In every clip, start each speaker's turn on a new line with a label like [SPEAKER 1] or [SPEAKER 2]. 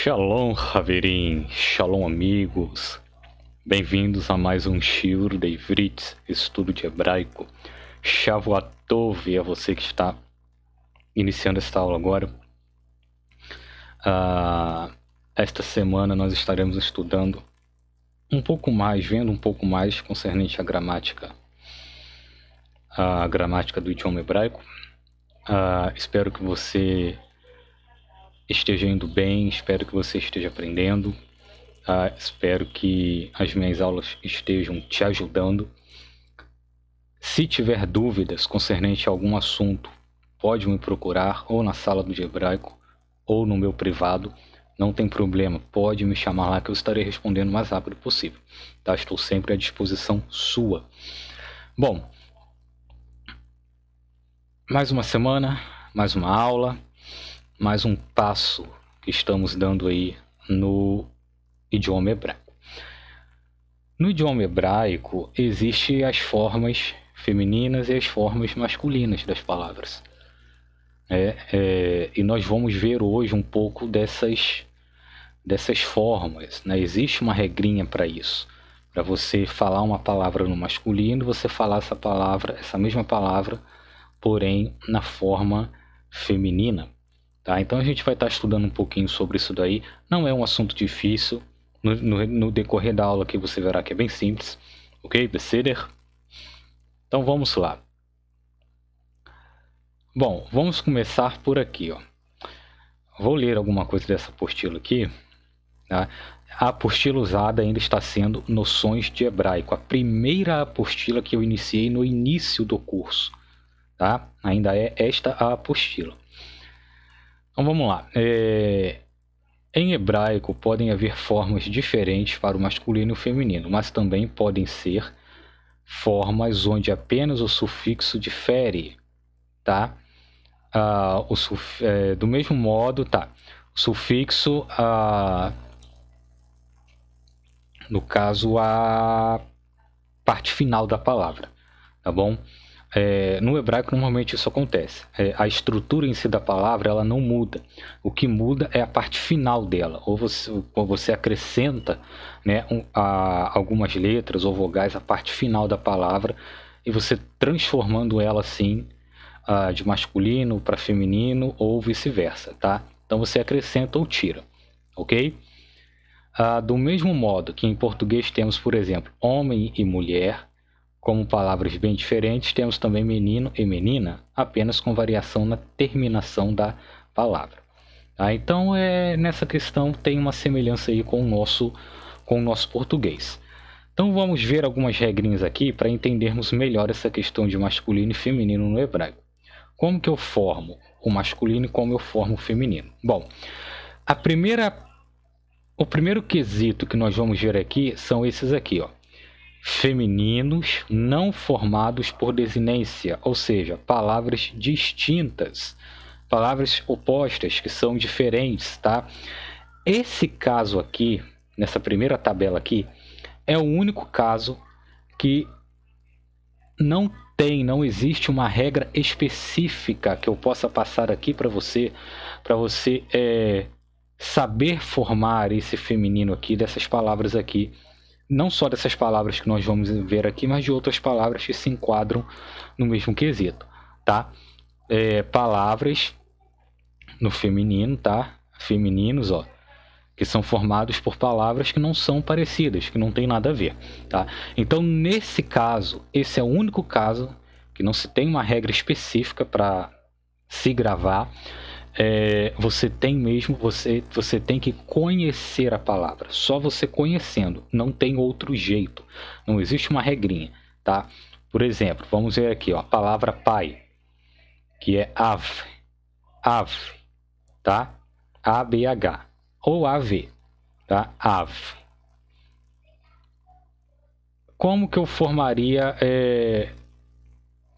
[SPEAKER 1] Shalom, Haverim, Shalom, amigos. Bem-vindos a mais um Shiur de Ivrit, estudo de hebraico. Shavuot Tov, a você que está iniciando esta aula agora. Esta semana nós estaremos estudando um pouco mais, vendo um pouco mais concernente à gramática do idioma hebraico. Espero que você esteja indo bem, espero que você esteja aprendendo. Espero que as minhas aulas estejam te ajudando. Se tiver dúvidas concernente a algum assunto, pode me procurar ou na sala do hebraico ou no meu privado. Não tem problema, pode me chamar lá que eu estarei respondendo o mais rápido possível. Tá? Estou sempre à disposição sua. Bom, mais uma semana, mais uma aula, mais um passo que estamos dando aí no idioma hebraico. No idioma hebraico, existem as formas femininas e as formas masculinas das palavras. E nós vamos ver hoje um pouco dessas formas. Né? Existe uma regrinha para isso. Para você falar uma palavra no masculino, você falar essa mesma palavra, porém na forma feminina. Tá? Então a gente vai estar estudando um pouquinho sobre isso daí. Não é um assunto difícil. No decorrer da aula aqui você verá que é bem simples. Ok? Beseder? Então vamos lá. Bom, vamos começar por aqui. Ó. Vou ler alguma coisa dessa apostila aqui. Tá? A apostila usada ainda está sendo Noções de Hebraico. A primeira apostila que eu iniciei no início do curso. Tá? Ainda é esta a apostila. Então vamos lá. Em hebraico podem haver formas diferentes para o masculino e o feminino, mas também podem ser formas onde apenas o sufixo difere, tá? Do mesmo modo, tá? O sufixo, no caso, a parte final da palavra, tá bom? No hebraico normalmente isso acontece. A estrutura em si da palavra ela não muda. O que muda é a parte final dela. Ou você acrescenta, né, algumas letras ou vogais à parte final da palavra e você transformando ela assim de masculino para feminino ou vice-versa, tá? Então você acrescenta ou tira, ok? Do mesmo modo que em português temos, por exemplo, homem e mulher, como palavras bem diferentes, temos também menino e menina, apenas com variação na terminação da palavra. Tá? Então, nessa questão tem uma semelhança aí com o nosso português. Então, vamos ver algumas regrinhas aqui para entendermos melhor essa questão de masculino e feminino no hebraico. Como que eu formo o masculino e como eu formo o feminino? Bom, o primeiro quesito que nós vamos ver aqui são esses aqui, ó. Femininos não formados por desinência, ou seja, palavras distintas, palavras opostas que são diferentes, tá? Esse caso aqui, nessa primeira tabela aqui, é o único caso que não existe uma regra específica que eu possa passar aqui para você saber formar esse feminino aqui dessas palavras aqui. Não só dessas palavras que nós vamos ver aqui, mas de outras palavras que se enquadram no mesmo quesito, tá? Palavras no feminino, tá? Femininos, ó, que são formados por palavras que não são parecidas, que não tem nada a ver, tá? Então, nesse caso, esse é o único caso que não se tem uma regra específica para se gravar. Você tem que conhecer a palavra. Só você conhecendo, não tem outro jeito. Não existe uma regrinha, tá? Por exemplo, vamos ver aqui, ó, a palavra pai, que é av, tá? A-B-H ou A-V, tá? Av. Como que eu formaria?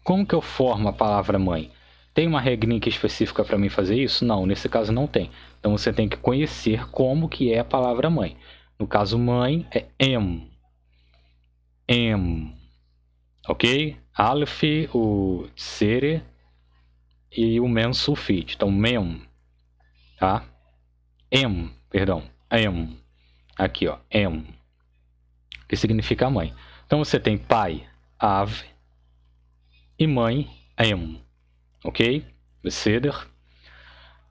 [SPEAKER 1] Como que eu formo a palavra mãe? Tem uma regrinha específica para mim fazer isso? Não, nesse caso não tem. Então você tem que conhecer como que é a palavra mãe. No caso mãe é em. Ok? Aleph, o tsere e o mem sulfite. Então mem, tá? Em. Aqui, ó, em, que significa mãe. Então você tem pai, av, e mãe, em. Ok? Beseder.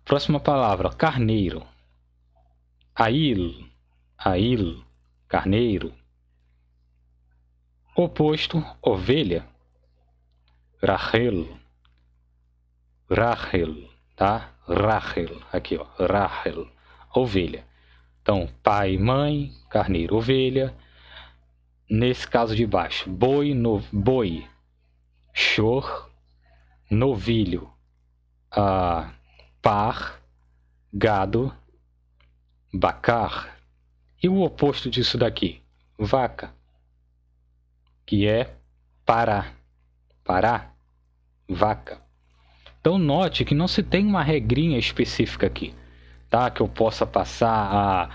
[SPEAKER 1] Próxima palavra, carneiro. Ail, carneiro. Oposto, ovelha. Rachel, tá? Rachel, aqui, ó, Rachel, ovelha. Então, pai, mãe, carneiro, ovelha. Nesse caso de baixo, boi, shor, novilho, par, gado, bacar. E o oposto disso daqui, vaca, que é pará, vaca. Então note que não se tem uma regrinha específica aqui, tá? Que eu possa passar a...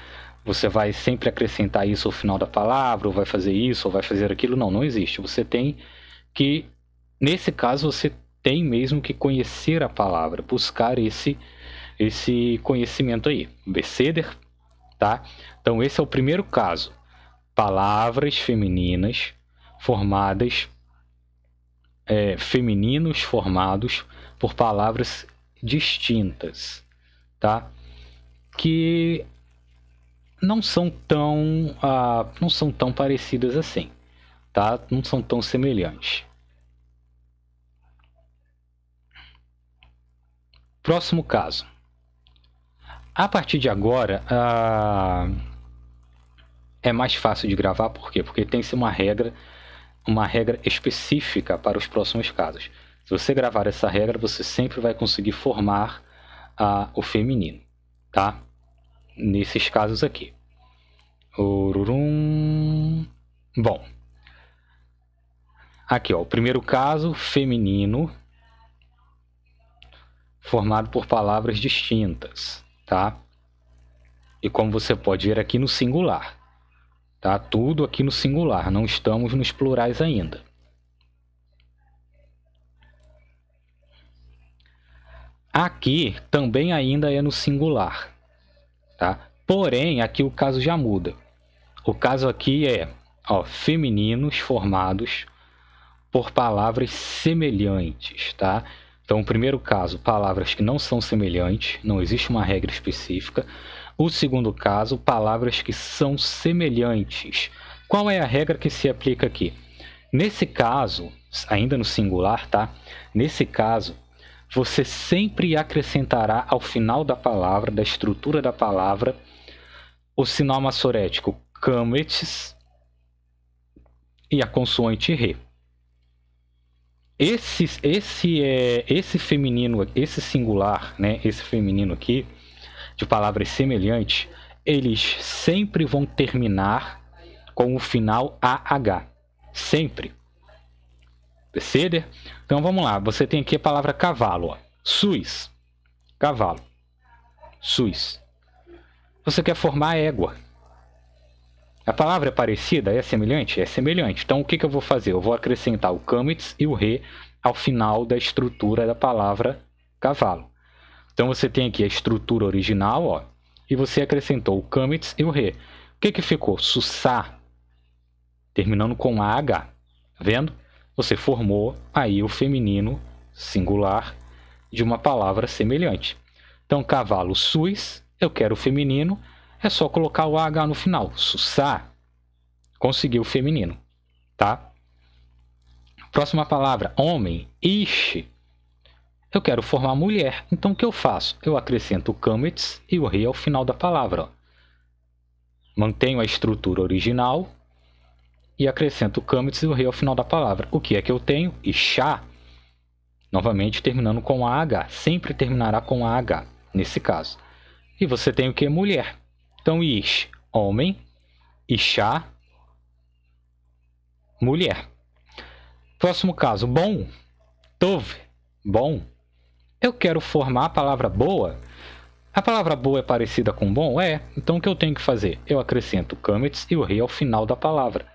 [SPEAKER 1] Você vai sempre acrescentar isso ao final da palavra, ou vai fazer isso, ou vai fazer aquilo. Não, não existe. Você tem que, nesse caso, você tem mesmo que conhecer a palavra, buscar esse conhecimento aí. Beseder, tá? Então esse é o primeiro caso. Palavras femininas formadas, femininos formados por palavras distintas, tá? Que não são tão parecidas assim, tá? Não são tão semelhantes. Próximo caso. A partir de agora, é mais fácil de gravar, por quê? Porque tem-se uma regra específica para os próximos casos. Se você gravar essa regra, você sempre vai conseguir formar o feminino, tá? Nesses casos aqui. Bom, aqui, ó, o primeiro caso, feminino, formado por palavras distintas, tá? E como você pode ver aqui no singular, tá? Tudo aqui no singular, não estamos nos plurais ainda. Aqui também ainda é no singular, tá? Porém, aqui o caso já muda. O caso aqui é, ó, femininos formados por palavras semelhantes, tá? Então, o primeiro caso, palavras que não são semelhantes, não existe uma regra específica. O segundo caso, palavras que são semelhantes. Qual é a regra que se aplica aqui? Nesse caso, ainda no singular, tá? Nesse caso, você sempre acrescentará ao final da palavra, da estrutura da palavra, o sinal massorético kametes e a consoante re. Esse feminino, esse singular, né? Esse feminino aqui, de palavras semelhantes, eles sempre vão terminar com o final AH. Sempre. Percebe? Então vamos lá. Você tem aqui a palavra cavalo. Ó. Suis. Cavalo. Suis. Você quer formar égua. A palavra é parecida? É semelhante? É semelhante. Então o que eu vou fazer? Eu vou acrescentar o kametes e o re ao final da estrutura da palavra cavalo. Então você tem aqui a estrutura original, ó, e você acrescentou o kametes e o re. O que ficou? Sussá, terminando com AH. Tá vendo? Você formou aí o feminino singular de uma palavra semelhante. Então, cavalo, sus, eu quero o feminino, é só colocar o AH no final. Sussá, conseguiu o feminino, tá? Próxima palavra, homem, ish. Eu quero formar mulher, então o que eu faço? Eu acrescento o kametes e o re ao final da palavra. Ó. Mantenho a estrutura original e acrescento o kametes e o re ao final da palavra. O que é que eu tenho? Ishá, novamente terminando com AH. Sempre terminará com AH, nesse caso. E você tem o que? Mulher. Então, ish, homem, ishá, mulher. Próximo caso, bom, tov, bom. Eu quero formar a palavra boa. A palavra boa é parecida com bom? É. Então o que eu tenho que fazer? Eu acrescento o kametes e o re ao final da palavra.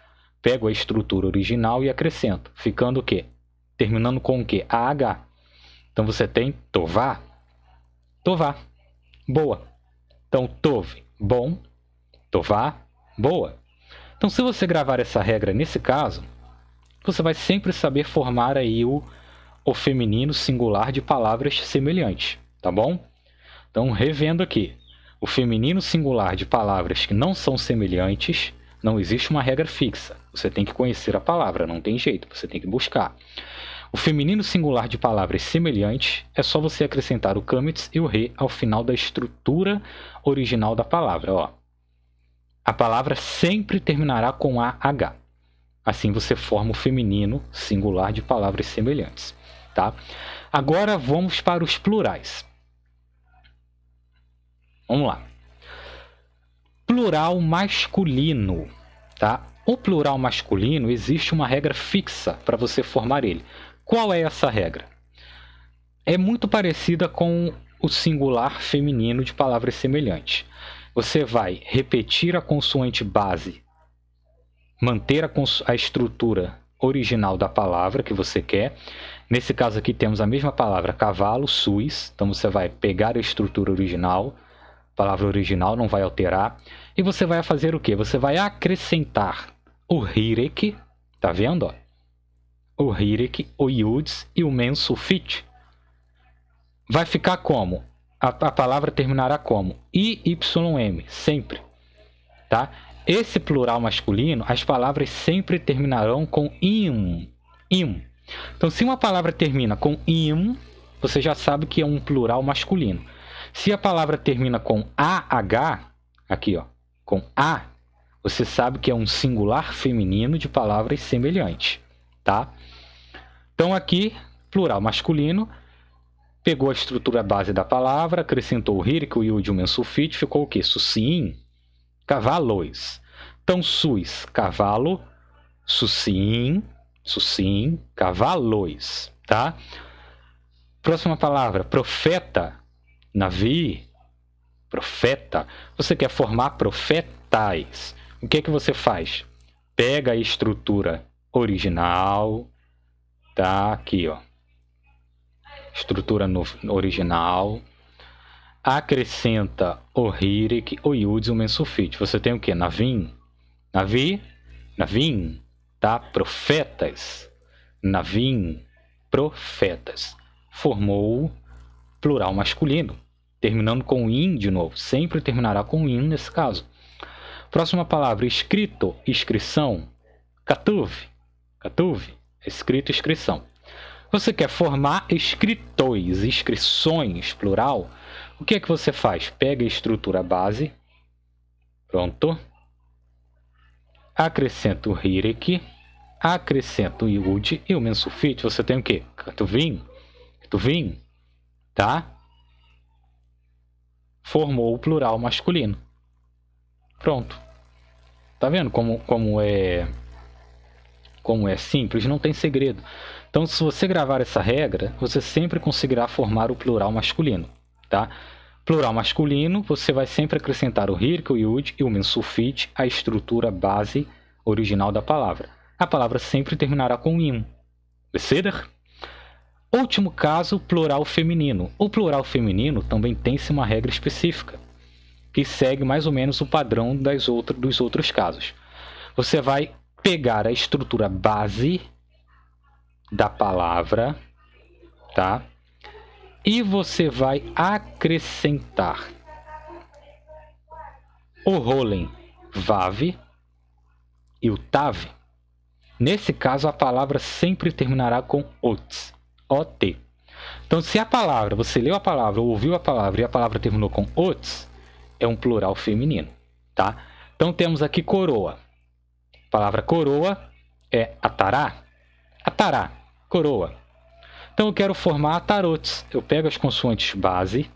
[SPEAKER 1] Pego a estrutura original e acrescento. Ficando o quê? Terminando com o quê? AH. Então você tem tová. Tová. Boa. Então, tov, bom. Tová, boa. Então, se você gravar essa regra nesse caso, você vai sempre saber formar aí o feminino singular de palavras semelhantes, tá bom? Então, revendo aqui, o feminino singular de palavras que não são semelhantes, não existe uma regra fixa. Você tem que conhecer a palavra, não tem jeito, você tem que buscar. O feminino singular de palavras semelhantes é só você acrescentar o câmetz e o re ao final da estrutura original da palavra. Ó. A palavra sempre terminará com AH. Assim você forma o feminino singular de palavras semelhantes. Tá? Agora vamos para os plurais. Vamos lá. Plural masculino. Tá? O plural masculino existe uma regra fixa para você formar ele. Qual é essa regra? É muito parecida com o singular feminino de palavras semelhantes. Você vai repetir a consoante base, manter a estrutura original da palavra que você quer. Nesse caso aqui temos a mesma palavra, cavalo, suis. Então você vai pegar a estrutura original, a palavra original não vai alterar. E você vai fazer o quê? Você vai acrescentar o hirek, tá vendo? Ó? O hirek, o yuds e o mensufit. Vai ficar como? A palavra terminará como? IYM, sempre. Tá? Esse plural masculino, as palavras sempre terminarão com im. Então, se uma palavra termina com im, você já sabe que é um plural masculino. Se a palavra termina com AH, aqui ó, com A, você sabe que é um singular feminino de palavras semelhantes. Tá? Então, aqui, plural masculino, pegou a estrutura base da palavra, acrescentou o hirek, o yud e o mensufit, ficou o quê? Susim, cavalos. Então, sus, cavalo, susim, cavalos, tá? Próxima palavra, profeta, navi, profeta. Você quer formar profetais. O que é que você faz? Pega a estrutura original, tá? Aqui, ó. Estrutura original, acrescenta o hirek, o yud e o mensufit. Você tem o que? Navim, tá? Profetas, navim, profetas. Formou plural masculino, terminando com in de novo. Sempre terminará com in nesse caso. Próxima palavra, escrito, inscrição, katuv, escrito, inscrição. Você quer formar escritores, inscrições, plural. O que é que você faz? Pega a estrutura base. Pronto. Acrescenta o hirek. Acrescenta o yud e o mensufit. Você tem o quê? Ketuvim. Tá? Formou o plural masculino. Pronto. Tá vendo como é simples? Não tem segredo. Então, se você gravar essa regra, você sempre conseguirá formar o plural masculino, tá? Plural masculino, você vai sempre acrescentar o hirek, o yud e o mensufit à estrutura base original da palavra. A palavra sempre terminará com im. Beseder? Último caso, plural feminino. O plural feminino também tem-se uma regra específica, que segue mais ou menos o padrão dos outros casos. Você vai pegar a estrutura base da palavra, tá? E você vai acrescentar o rolen vav e o tav. Nesse caso, a palavra sempre terminará com ot. Então, se a palavra, você leu a palavra, ouviu a palavra e a palavra terminou com ot, é um plural feminino, tá? Então, temos aqui coroa. A palavra coroa é atará. Atará, coroa. Então eu quero formar atarotes. Eu pego as consoantes base,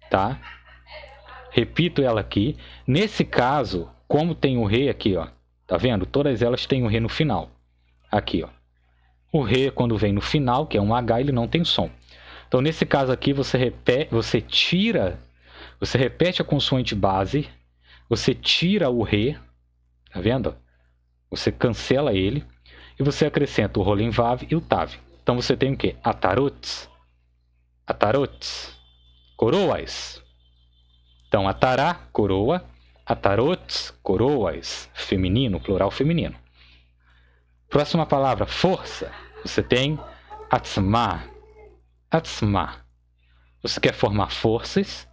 [SPEAKER 1] tá? Repito ela aqui. Nesse caso, como tem o re aqui, ó, tá vendo? Todas elas têm o re no final. Aqui, ó. O re, quando vem no final, que é um H, ele não tem som. Então nesse caso aqui, você repete a consoante base, você tira o re, tá vendo? Você cancela ele. E você acrescenta o rolen vav e o tav. Então você tem o quê? Atarotes, coroas. Então, atará, coroa. Atarots, coroas, feminino, plural feminino. Próxima palavra, força. Você tem atzma. Atzma. Você quer formar forças,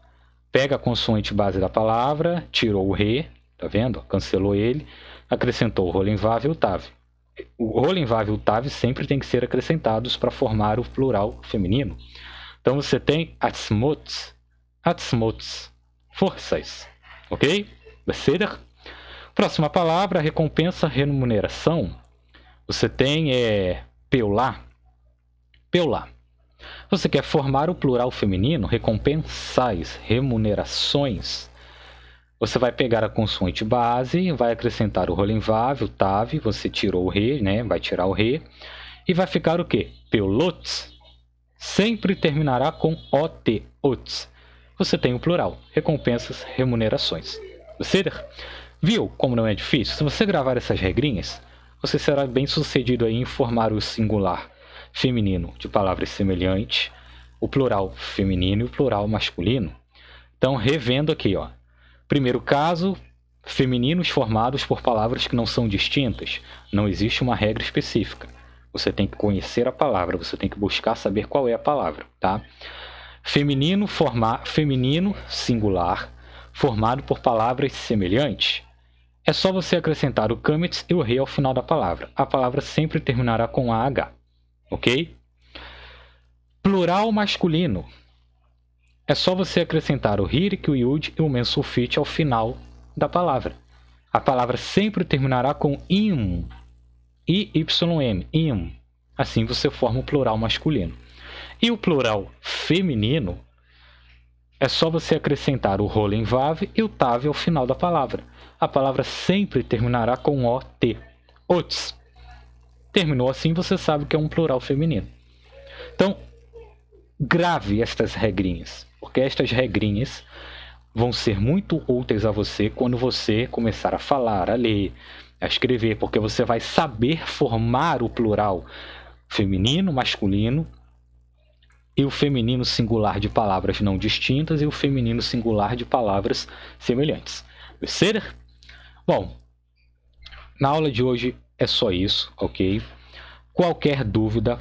[SPEAKER 1] pega a consoante base da palavra, tirou o re, tá vendo? Cancelou ele, acrescentou o rolim vav e o tav. O rolim vav e o tav sempre tem que ser acrescentados para formar o plural feminino. Então você tem atzmots, atzmots, forças, ok? Beseder? Próxima palavra, recompensa, remuneração. Você tem peulá, peulá. Você quer formar o plural feminino, recompensais, remunerações. Você vai pegar a consoante base, vai acrescentar o rolim vav, o tav, você tirou o re, né? Vai tirar o re, e vai ficar o quê? Peulots. Sempre terminará com ot, ots. Você tem o plural, recompensas, remunerações. Você viu como não é difícil? Se você gravar essas regrinhas, você será bem sucedido em formar o singular feminino de palavras semelhantes, o plural feminino e o plural masculino. Então, revendo aqui, ó. Primeiro caso, femininos formados por palavras que não são distintas. Não existe uma regra específica. Você tem que conhecer a palavra, você tem que buscar saber qual é a palavra, tá? Feminino singular, formado por palavras semelhantes. É só você acrescentar o kametz e o re ao final da palavra. A palavra sempre terminará com AH, ok? Plural masculino. É só você acrescentar o hirik, o yud e o mensulfite ao final da palavra. A palavra sempre terminará com im, I-Y-M, im. Assim você forma o plural masculino. E o plural feminino, é só você acrescentar o rolim vav e o tav ao final da palavra. A palavra sempre terminará com ot, ots. Terminou assim, você sabe que é um plural feminino. Então, grave estas regrinhas, porque estas regrinhas vão ser muito úteis a você quando você começar a falar, a ler, a escrever, porque você vai saber formar o plural feminino, masculino, e o feminino singular de palavras não distintas e o feminino singular de palavras semelhantes. Beleza? Bom, na aula de hoje é só isso, ok? Qualquer dúvida,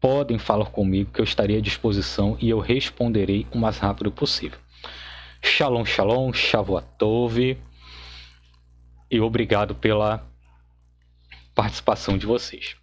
[SPEAKER 1] podem falar comigo que eu estarei à disposição e eu responderei o mais rápido possível. Shalom, shalom, shavuatov, e obrigado pela participação de vocês.